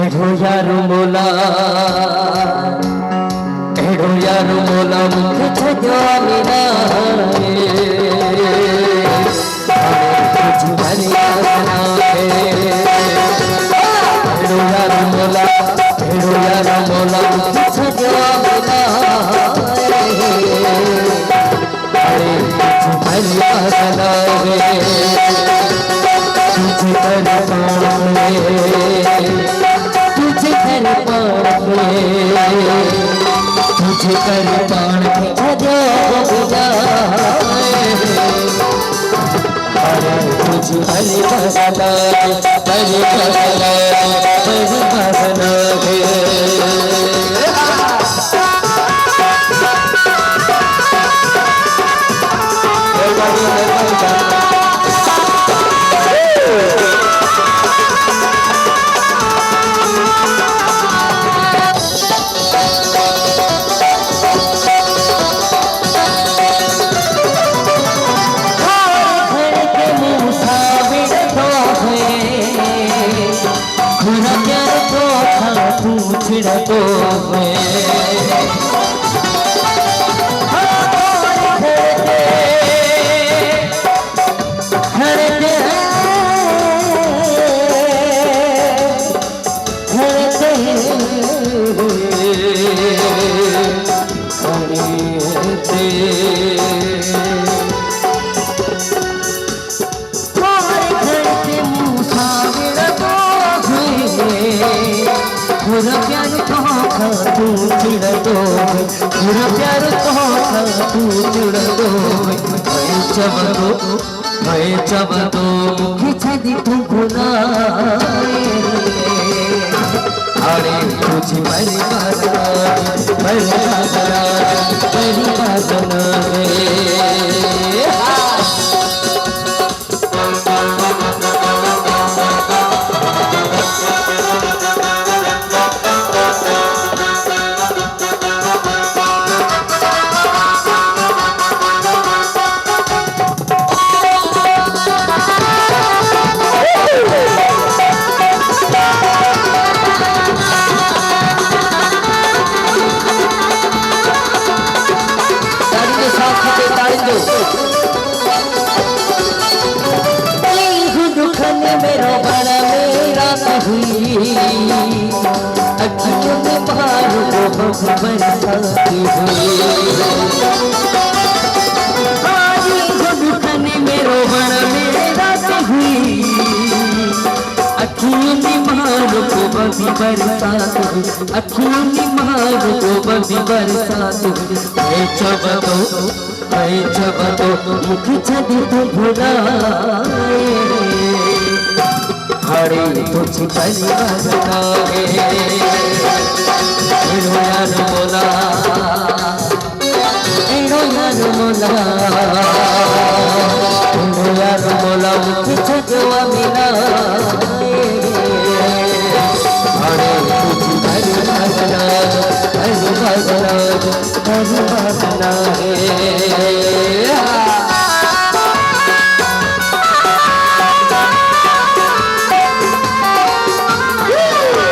एढो यारो मोला मुख छजो मीना तुझ भरिया सना एढो यारो मोला मुख छजो मीना तुझ भरिया सना तुझ कर तुझे कर पान भजो अरे तुझ हरि भजन तो पूरा प्यार तू चिड़ दो पूरा प्यार तू चिड़ दो जब दो खिंचा दी तुम भुलाए अरे तुझे मेरी बात मेरो बड़ा मेरा हुई अखियों में बाहर को बरसाती हुई मेरो बड़ा मेरा हुई अखियों में बाहर को बभी बरसात हुई अखियों में बाहर को बभी बरसात हुई जब तो मुख छदी तो भुलाए हरे तुझ परिवार मोला मुख छजो मीना हरे तुझ परिवार